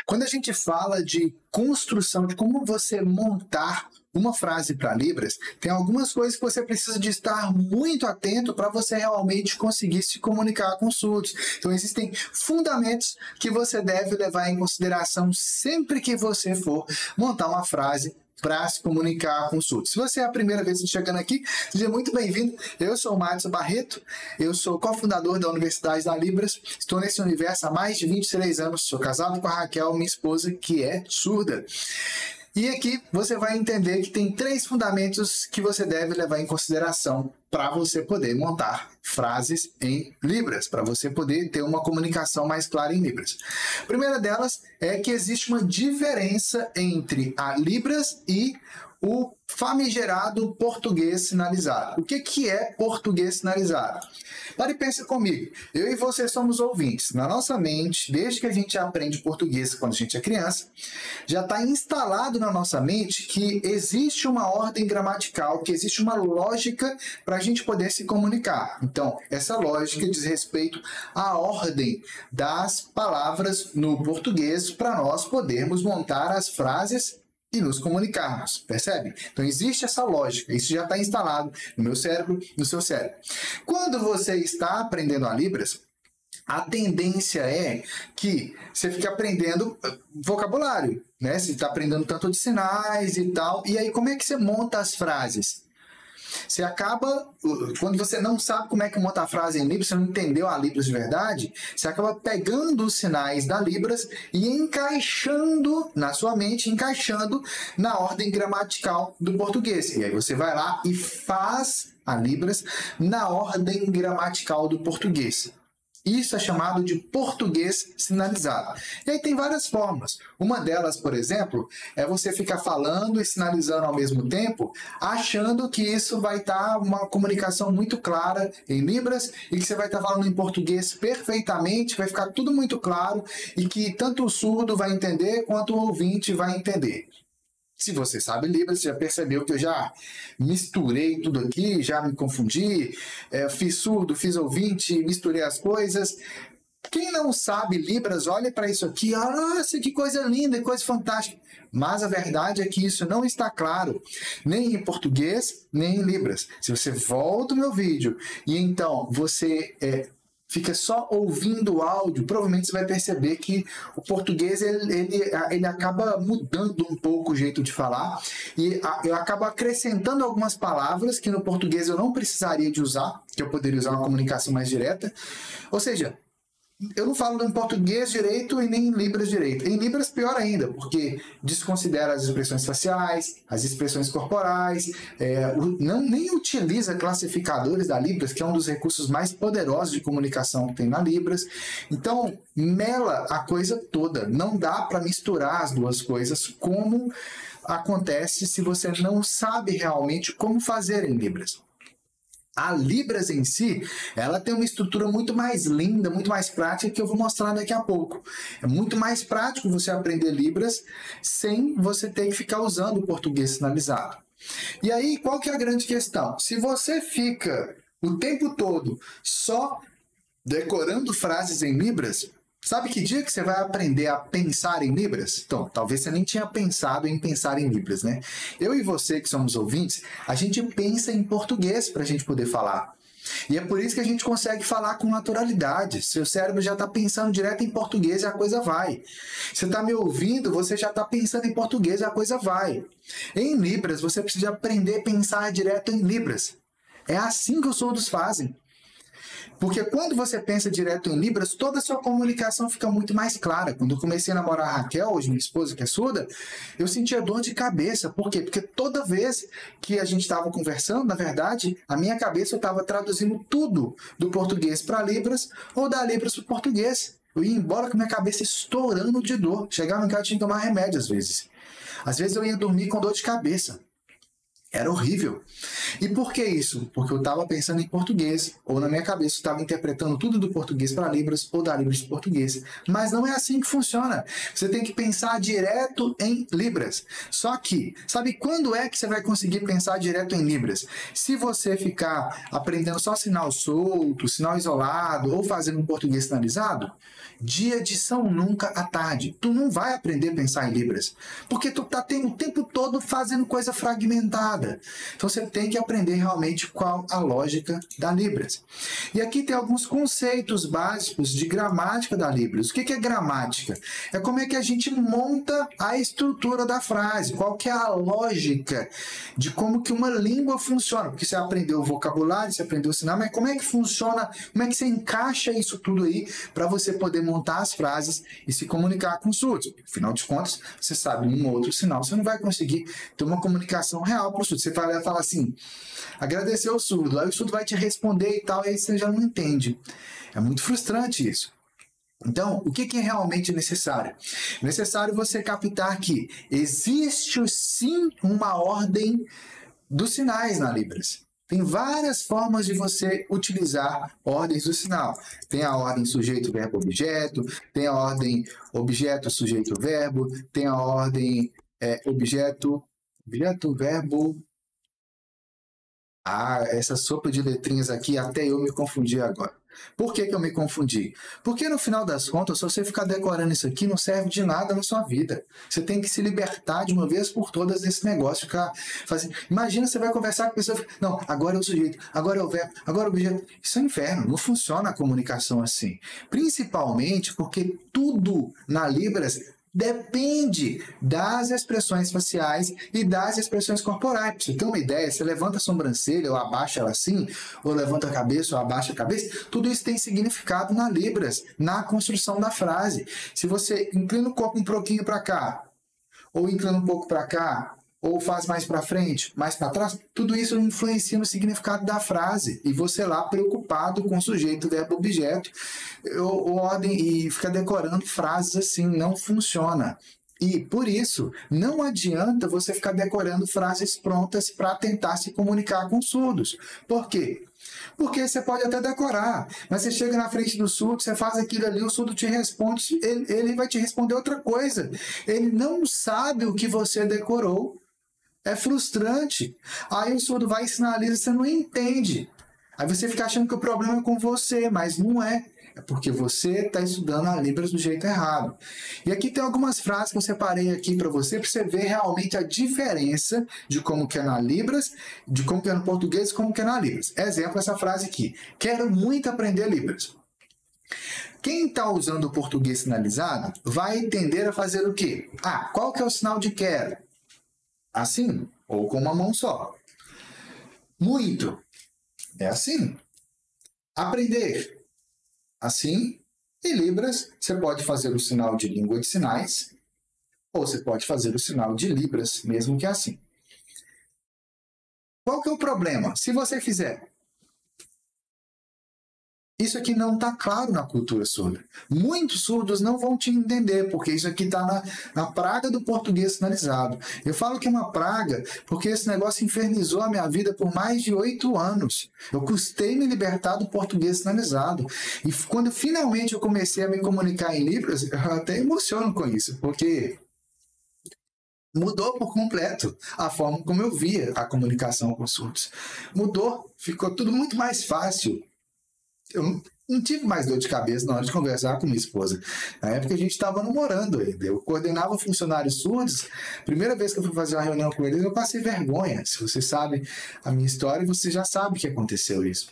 Quando a gente fala de construção, de como você montar uma frase para Libras, tem algumas coisas que você precisa de estar muito atento para você realmente conseguir se comunicar com os surdos. Então existem fundamentos que você deve levar em consideração sempre que você for montar uma frase para se comunicar com os surdos. Se você é a primeira vez chegando aqui, seja muito bem-vindo. Eu sou o Madison Barreto, eu sou cofundador da Universidade da Libras, estou nesse universo há mais de 23 anos, sou casado com a Raquel, minha esposa, que é surda. E aqui você vai entender que tem 3 fundamentos que você deve levar em consideração para você poder montar frases em Libras, para você poder ter uma comunicação mais clara em Libras. A primeira delas é que existe uma diferença entre a Libras e o famigerado português sinalizado. O que é português sinalizado? Para e pensa comigo. Eu e você somos ouvintes. Na nossa mente, desde que a gente aprende português quando a gente é criança, já está instalado na nossa mente que existe uma ordem gramatical, que existe uma lógica para a gente poder se comunicar. Então, essa lógica diz respeito à ordem das palavras no português para nós podermos montar as frases e nos comunicarmos, percebe? Então existe essa lógica, isso já está instalado no meu cérebro, no seu cérebro. Quando você está aprendendo a Libras, a tendência é que você fique aprendendo vocabulário, né? Você está aprendendo tanto de sinais e tal, e aí como é que você monta as frases? Você acaba, quando você não sabe como é que monta a frase em Libras, você não entendeu a Libras de verdade, você acaba pegando os sinais da Libras e encaixando na sua mente, encaixando na ordem gramatical do português. E aí você vai lá e faz a Libras na ordem gramatical do português. Isso é chamado de português sinalizado. E aí tem várias formas. Uma delas, por exemplo, é você ficar falando e sinalizando ao mesmo tempo, achando que isso vai estar uma comunicação muito clara em Libras e que você vai estar falando em português perfeitamente, vai ficar tudo muito claro e que tanto o surdo vai entender quanto o ouvinte vai entender. Se você sabe Libras, você já percebeu que eu já misturei tudo aqui, já me confundi, fiz surdo, fiz ouvinte, misturei as coisas. Quem não sabe Libras, olha para isso aqui, nossa, que coisa linda, que coisa fantástica. Mas a verdade é que isso não está claro, nem em português, nem em Libras. Se você volta o meu vídeo e então você fica só ouvindo o áudio, provavelmente você vai perceber que o português ele acaba mudando um pouco o jeito de falar e eu acabo acrescentando algumas palavras que no português eu não precisaria de usar, que eu poderia usar uma comunicação mais direta. Ou seja, eu não falo em português direito e nem em Libras direito. Em Libras, pior ainda, porque desconsidera as expressões faciais, as expressões corporais, nem utiliza classificadores da Libras, que é um dos recursos mais poderosos de comunicação que tem na Libras. Então, mela a coisa toda. Não dá para misturar as duas coisas, como acontece se você não sabe realmente como fazer em Libras. A Libras em si, ela tem uma estrutura muito mais linda, muito mais prática, que eu vou mostrar daqui a pouco. É muito mais prático você aprender Libras sem você ter que ficar usando o português sinalizado. E aí, qual que é a grande questão? Se você fica o tempo todo só decorando frases em Libras, sabe que dia que você vai aprender a pensar em Libras? Então, talvez você nem tinha pensado em pensar em Libras, né? Eu e você que somos ouvintes, a gente pensa em português para a gente poder falar. E é por isso que a gente consegue falar com naturalidade. Seu cérebro já está pensando direto em português e a coisa vai. Você está me ouvindo, você já está pensando em português e a coisa vai. Em Libras, você precisa aprender a pensar direto em Libras. É assim que os surdos fazem. Porque quando você pensa direto em Libras, toda a sua comunicação fica muito mais clara. Quando eu comecei a namorar a Raquel, hoje minha esposa que é surda, eu sentia dor de cabeça. Por quê? Porque toda vez que a gente estava conversando, na verdade, a minha cabeça eu estava traduzindo tudo do português para Libras ou da Libras para o português. Eu ia embora com a minha cabeça estourando de dor. Chegava em casa e tinha que tomar remédio às vezes. Às vezes eu ia dormir com dor de cabeça. Era horrível. E por que isso? Porque eu estava pensando em português, ou na minha cabeça eu estava interpretando tudo do português para Libras, ou da Libras para português. Mas não é assim que funciona. Você tem que pensar direto em Libras. Só que, sabe quando é que você vai conseguir pensar direto em Libras? Se você ficar aprendendo só sinal solto, sinal isolado, ou fazendo um português sinalizado, dia de São Nunca à tarde. Tu não vai aprender a pensar em Libras, porque tu tá o tempo todo fazendo coisa fragmentada. Então você tem que aprender realmente qual a lógica da Libras. E aqui tem alguns conceitos básicos de gramática da Libras. O que é gramática? É como é que a gente monta a estrutura da frase, qual que é a lógica de como que uma língua funciona. Porque você aprendeu o vocabulário, você aprendeu o sinal, mas como é que funciona, como é que você encaixa isso tudo aí para você poder montar as frases e se comunicar com os surdos. Afinal de contas, você sabe um outro sinal, você não vai conseguir ter uma comunicação real para o surdo. Você vai falar assim, agradecer ao surdo, aí o surdo vai te responder e tal, e aí você já não entende. É muito frustrante isso. Então, o que é realmente necessário? Necessário você captar que existe sim uma ordem dos sinais na Libras. Tem várias formas de você utilizar ordens do sinal. Tem a ordem sujeito, verbo, objeto, tem a ordem objeto, sujeito, verbo, tem a ordem objeto, verbo. Ah, essa sopa de letrinhas aqui, até eu me confundi agora. Por que eu me confundi? Porque no final das contas, se você ficar decorando isso aqui, não serve de nada na sua vida. Você tem que se libertar de uma vez por todas desse negócio. Ficar fazendo... Imagina, você vai conversar com a pessoa, não, agora é o sujeito, agora é o verbo, agora é o objeto. Isso é um inferno, não funciona a comunicação assim. Principalmente porque tudo na Libras depende das expressões faciais e das expressões corporais. Para você ter uma ideia, você levanta a sobrancelha ou abaixa ela assim, ou levanta a cabeça ou abaixa a cabeça, tudo isso tem significado na Libras, na construção da frase. Se você inclina o corpo um pouquinho para cá, ou inclina um pouco para cá, ou faz mais para frente, mais para trás, tudo isso influencia no significado da frase. E você lá preocupado com o sujeito, verbo, objeto, ordem e fica decorando frases assim, não funciona. E por isso, não adianta você ficar decorando frases prontas para tentar se comunicar com surdos. Por quê? Porque você pode até decorar, mas você chega na frente do surdo, você faz aquilo ali, o surdo te responde, ele vai te responder outra coisa. Ele não sabe o que você decorou. É frustrante. Aí o surdo vai e sinaliza, você não entende. Aí você fica achando que o problema é com você, mas não é. É porque você está estudando a Libras do jeito errado. E aqui tem algumas frases que eu separei aqui para você ver realmente a diferença de como que é na Libras, de como que é no português e como que é na Libras. Exemplo, essa frase aqui. Quero muito aprender Libras. Quem está usando o português sinalizado vai tender a fazer o quê? Ah, qual que é o sinal de quero? Assim, ou com uma mão só. Muito. É assim. Aprender. Assim. E Libras, você pode fazer o sinal de língua de sinais, ou você pode fazer o sinal de Libras, mesmo que assim. Qual que é o problema? Se você fizer... Isso aqui não está claro na cultura surda. Muitos surdos não vão te entender, porque isso aqui está na praga do português sinalizado. Eu falo que é uma praga porque esse negócio infernizou a minha vida por mais de 8 anos. Eu custei me libertar do português sinalizado. E quando finalmente eu comecei a me comunicar em Libras, eu até emociono com isso, porque mudou por completo a forma como eu via a comunicação com os surdos. Mudou, ficou tudo muito mais fácil. Eu não tive mais dor de cabeça na hora de conversar com minha esposa. Na época a gente estava namorando ainda. Eu coordenava funcionários surdos. Primeira vez que eu fui fazer uma reunião com eles, eu passei vergonha. Se você sabe a minha história, você já sabe que aconteceu isso.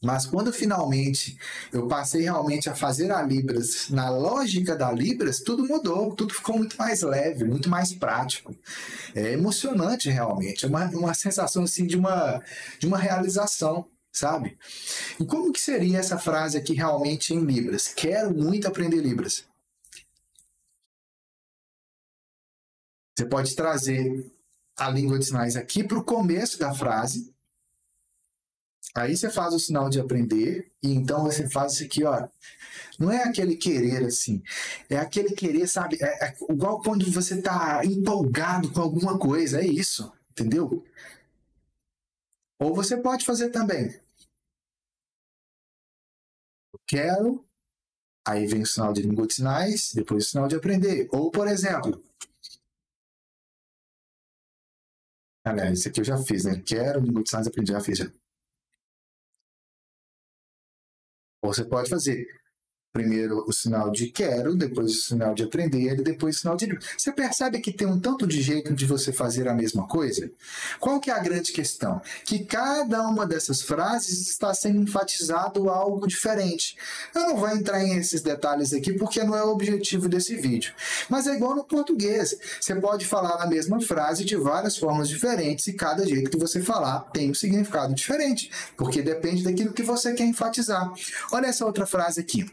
Mas quando finalmente eu passei realmente a fazer a Libras, na lógica da Libras, tudo mudou, tudo ficou muito mais leve, muito mais prático. É emocionante realmente, é uma sensação assim, de uma realização. Sabe? E como que seria essa frase aqui realmente em Libras? Quero muito aprender Libras. Você pode trazer a língua de sinais aqui para o começo da frase. Aí você faz o sinal de aprender. E então você faz isso aqui, ó. Não é aquele querer assim. É aquele querer, sabe? É igual quando você está empolgado com alguma coisa. É isso. Entendeu? Ou você pode fazer também. Eu quero, aí vem o sinal de língua de sinais, depois o sinal de aprender. Ou, por exemplo, aliás, esse aqui eu já fiz, né? Quero, língua de sinais, aprender, já fiz. Já. Ou você pode fazer primeiro o sinal de quero, depois o sinal de aprender, e depois o sinal de... Você percebe que tem um tanto de jeito de você fazer a mesma coisa? Qual que é a grande questão? Que cada uma dessas frases está sendo enfatizado algo diferente. Eu não vou entrar em esses detalhes aqui porque não é o objetivo desse vídeo. Mas é igual no português. Você pode falar a mesma frase de várias formas diferentes e cada jeito que você falar tem um significado diferente, porque depende daquilo que você quer enfatizar. Olha essa outra frase aqui.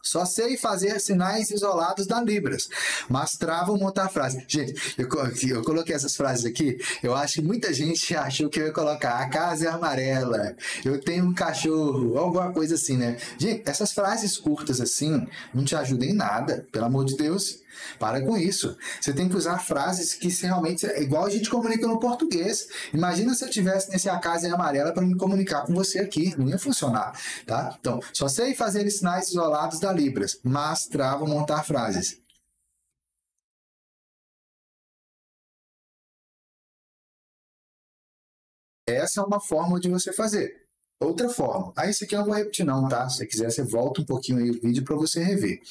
Só sei fazer sinais isolados da Libras, mas travo montar frase. Gente, eu coloquei essas frases aqui, eu acho que muita gente achou que eu ia colocar a casa é amarela, eu tenho um cachorro, alguma coisa assim, né? Gente, essas frases curtas assim não te ajudam em nada, pelo amor de Deus. Para com isso. Você tem que usar frases que realmente é igual a gente comunica no português. Imagina se eu tivesse nesse a casa em amarela para me comunicar com você aqui, não ia funcionar, tá? Então, só sei fazer sinais isolados da Libras, mas travo montar frases. Essa é uma forma de você fazer. Outra forma. Aí, isso aqui eu não vou repetir não, tá? Se você quiser, você volta um pouquinho aí o vídeo para você rever.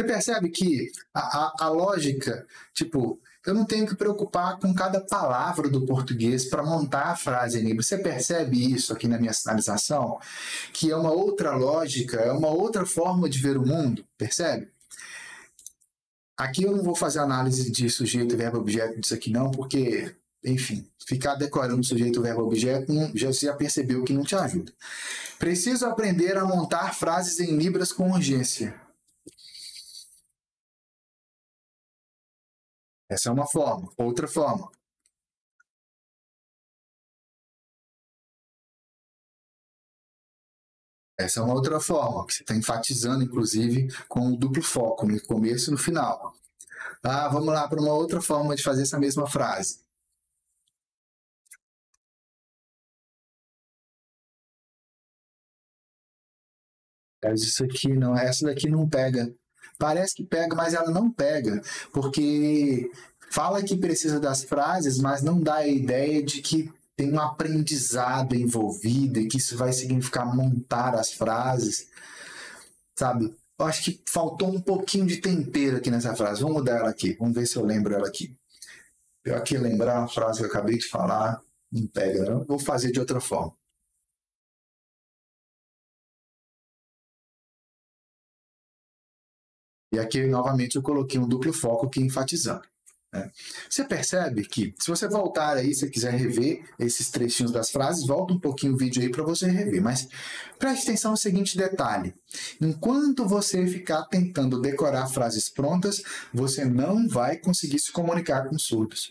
Você percebe que a lógica, tipo, eu não tenho que preocupar com cada palavra do português para montar a frase em livro. Você percebe isso aqui na minha sinalização? Que é uma outra lógica, é uma outra forma de ver o mundo, percebe? Aqui eu não vou fazer análise de sujeito, verbo, objeto disso aqui não, porque, enfim, ficar decorando sujeito, verbo, objeto, já percebeu que não te ajuda. Preciso aprender a montar frases em libras com urgência. Essa é uma forma. Outra forma. Essa é uma outra forma, que você está enfatizando, inclusive, com o duplo foco, no começo e no final. Ah, vamos lá para uma outra forma de fazer essa mesma frase. Mas isso aqui não, essa daqui não pega. Parece que pega, mas ela não pega, porque fala que precisa das frases, mas não dá a ideia de que tem um aprendizado envolvido e que isso vai significar montar as frases, sabe? Eu acho que faltou um pouquinho de tempero aqui nessa frase. Vamos mudar ela aqui, vamos ver se eu lembro ela aqui. Eu aqui lembrar a frase que eu acabei de falar, não pega, não. Vou fazer de outra forma. E aqui, novamente, eu coloquei um duplo foco aqui enfatizando. Né? Você percebe que, se você voltar aí, se você quiser rever esses trechinhos das frases, volta um pouquinho o vídeo aí para você rever. Mas preste atenção no seguinte detalhe: enquanto você ficar tentando decorar frases prontas, você não vai conseguir se comunicar com surdos.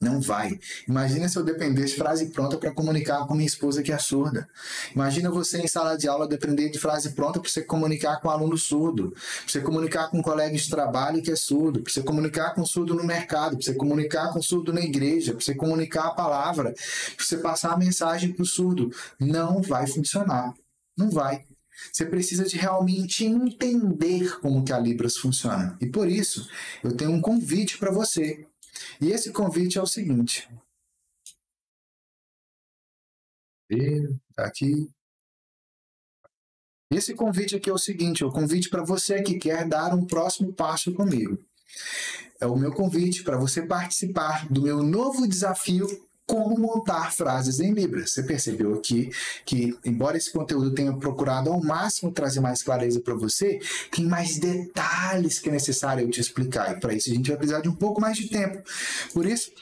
Não vai. Imagina se eu dependesse de frase pronta para comunicar com minha esposa que é surda. Imagina você em sala de aula depender de frase pronta para você comunicar com um aluno surdo, para você comunicar com um colega de trabalho que é surdo, para você comunicar com um surdo no mercado, para você comunicar com um surdo na igreja, para você comunicar a palavra, para você passar a mensagem para o surdo. Não vai funcionar. Não vai. Você precisa de realmente entender como que a Libras funciona. E por isso, eu tenho um convite para você. E esse convite é o seguinte. Tá aqui. Esse convite aqui é o seguinte, é o convite para você que quer dar um próximo passo comigo. É o meu convite para você participar do meu novo desafio como montar frases em Libras. Você percebeu aqui que, embora esse conteúdo tenha procurado ao máximo trazer mais clareza para você, tem mais detalhes que é necessário eu te explicar. E para isso a gente vai precisar de um pouco mais de tempo. Por isso,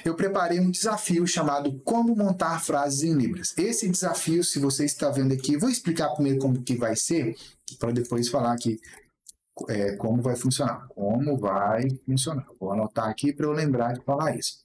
eu preparei um desafio chamado Como Montar Frases em Libras. Esse desafio, se você está vendo aqui, vou explicar primeiro como que vai ser, para depois falar aqui como vai funcionar. Como vai funcionar. Vou anotar aqui para eu lembrar de falar isso.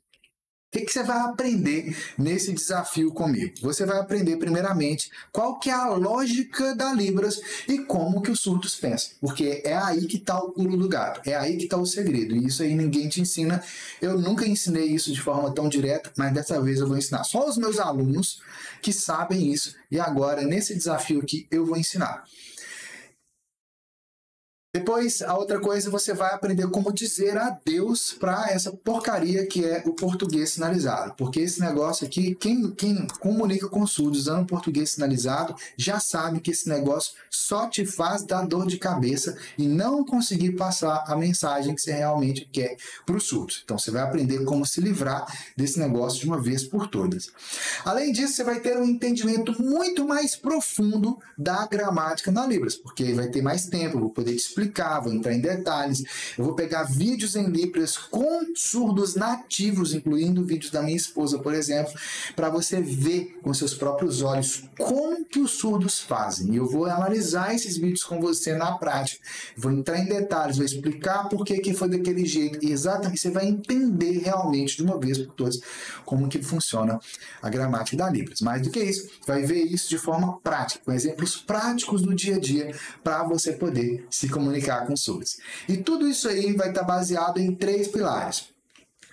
que você vai aprender nesse desafio comigo? Você vai aprender, primeiramente, qual que é a lógica da Libras e como que os surdos pensam. Porque é aí que está o pulo do gato, é aí que está o segredo. E isso aí ninguém te ensina. Eu nunca ensinei isso de forma tão direta, mas dessa vez eu vou ensinar só os meus alunos que sabem isso. E agora, nesse desafio aqui, eu vou ensinar. Depois, a outra coisa, você vai aprender como dizer adeus para essa porcaria que é o português sinalizado. Porque esse negócio aqui, quem comunica com surdos usando português sinalizado, já sabe que esse negócio só te faz dar dor de cabeça e não conseguir passar a mensagem que você realmente quer para os surdos. Então, você vai aprender como se livrar desse negócio de uma vez por todas. Além disso, você vai ter um entendimento muito mais profundo da gramática na Libras, porque vai ter mais tempo, eu vou poder te explicar, vou entrar em detalhes, eu vou pegar vídeos em Libras com surdos nativos, incluindo vídeos da minha esposa, por exemplo, para você ver com seus próprios olhos como que os surdos fazem. E eu vou analisar esses vídeos com você na prática, vou entrar em detalhes, vou explicar por que foi daquele jeito, e exatamente você vai entender realmente de uma vez por todas como que funciona a gramática da Libras. Mais do que isso, vai ver isso de forma prática, com exemplos práticos do dia a dia, para você poder se comunicar com surdos. E tudo isso aí vai estar baseado em 3 pilares.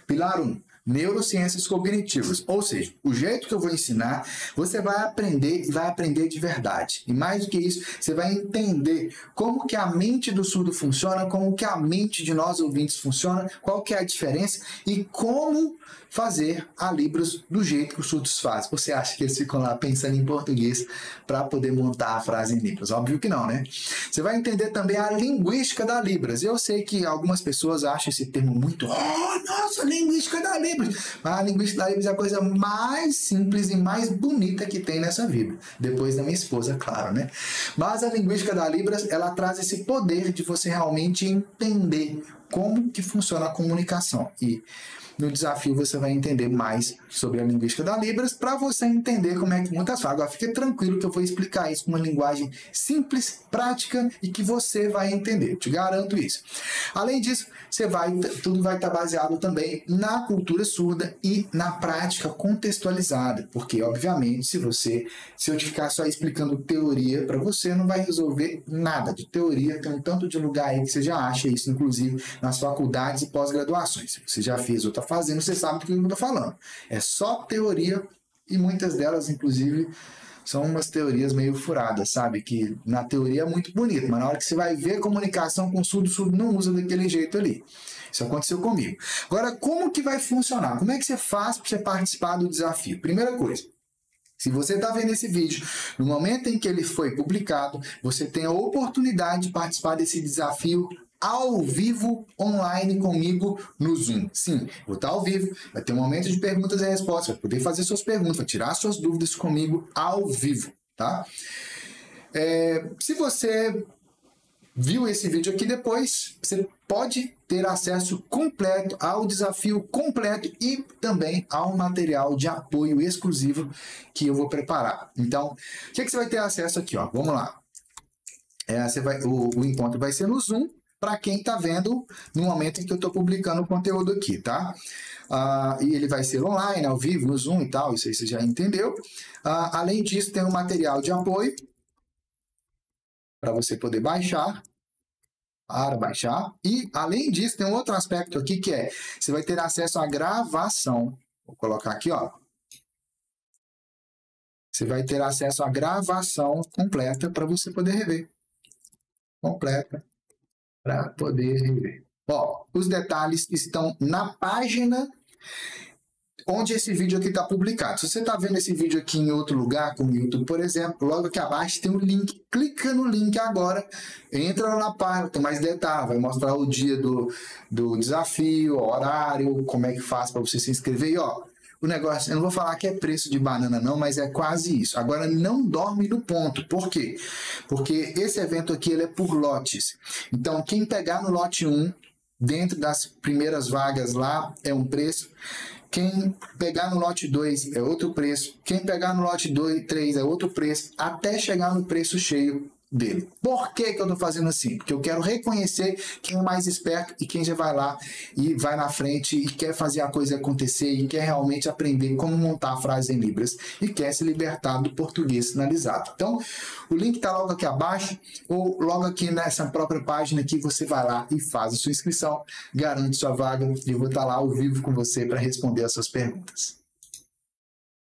Pilar 1, neurociências cognitivas, ou seja, o jeito que eu vou ensinar, você vai aprender e vai aprender de verdade. E mais do que isso, você vai entender como que a mente do surdo funciona, como que a mente de nós ouvintes funciona, qual que é a diferença e como fazer a Libras do jeito que os surdos fazem. Você acha que eles ficam lá pensando em português para poder montar a frase em Libras? Óbvio que não, né? Você vai entender também a linguística da Libras. Eu sei que algumas pessoas acham esse termo muito... Oh, nossa, linguística da Libras! Mas a linguística da Libras é a coisa mais simples e mais bonita que tem nessa vida. Depois da minha esposa, claro, né? Mas a linguística da Libras, ela traz esse poder de você realmente entender como que funciona a comunicação. E no desafio você vai entender mais sobre a linguística da Libras para você entender como é que muitas falam. Agora fique tranquilo que eu vou explicar isso com uma linguagem simples, prática e que você vai entender. Eu te garanto isso. Além disso, tudo vai estar baseado também na cultura surda e na prática contextualizada. Porque, obviamente, se eu te ficar só explicando teoria para você, não vai resolver nada de teoria. Tem um tanto de lugar aí que você já acha isso, inclusive nas faculdades e pós-graduações. Se você já fez ou está fazendo, você sabe do que eu estou falando. É só teoria e muitas delas, inclusive, são umas teorias meio furadas, sabe? Que na teoria é muito bonito, mas na hora que você vai ver comunicação com o surdo não usa daquele jeito ali. Isso aconteceu comigo. Agora, como que vai funcionar? Como é que você faz para você participar do desafio? Primeira coisa, se você está vendo esse vídeo, no momento em que ele foi publicado, você tem a oportunidade de participar desse desafio ao vivo, online comigo no Zoom. Sim, vou estar ao vivo, vai ter um momento de perguntas e respostas, vai poder fazer suas perguntas, vai tirar suas dúvidas comigo ao vivo, tá? Se você viu esse vídeo aqui depois, você pode ter acesso completo ao desafio completo e também ao material de apoio exclusivo que eu vou preparar. Então, o que você vai ter acesso aqui? Ó? Vamos lá. O encontro vai ser no Zoom, para quem está vendo no momento em que eu estou publicando o conteúdo aqui, tá? E ele vai ser online, ao vivo, no Zoom e tal, isso aí você já entendeu. Além disso, tem um material de apoio para você poder baixar. E, além disso, tem um outro aspecto aqui que você vai ter acesso à gravação. Vou colocar aqui, ó. Você vai ter acesso à gravação completa para você poder rever. Completa. Para poder rever. Ó, os detalhes estão na página onde esse vídeo aqui está publicado. Se você está vendo esse vídeo aqui em outro lugar, como o YouTube, por exemplo, logo aqui abaixo tem um link. Clica no link agora, entra lá na página, tem mais detalhes, vai mostrar o dia do desafio, o horário, como é que faz para você se inscrever. E ó, o negócio, eu não vou falar que é preço de banana não, mas é quase isso. Agora, não dorme no ponto. Por quê? Porque esse evento aqui ele é por lotes. Então, quem pegar no lote 1, dentro das primeiras vagas lá, é um preço. Quem pegar no lote 2 é outro preço. Quem pegar no lote 2, 3 é outro preço. Até chegar no preço cheio dele. Por que que eu estou fazendo assim? Porque eu quero reconhecer quem é mais esperto e quem já vai lá e vai na frente e quer fazer a coisa acontecer e quer realmente aprender como montar a frase em Libras e quer se libertar do português sinalizado. Então, o link está logo aqui abaixo ou logo aqui nessa própria página que você vai lá e faz a sua inscrição, garante sua vaga e eu vou estar lá ao vivo com você para responder as suas perguntas.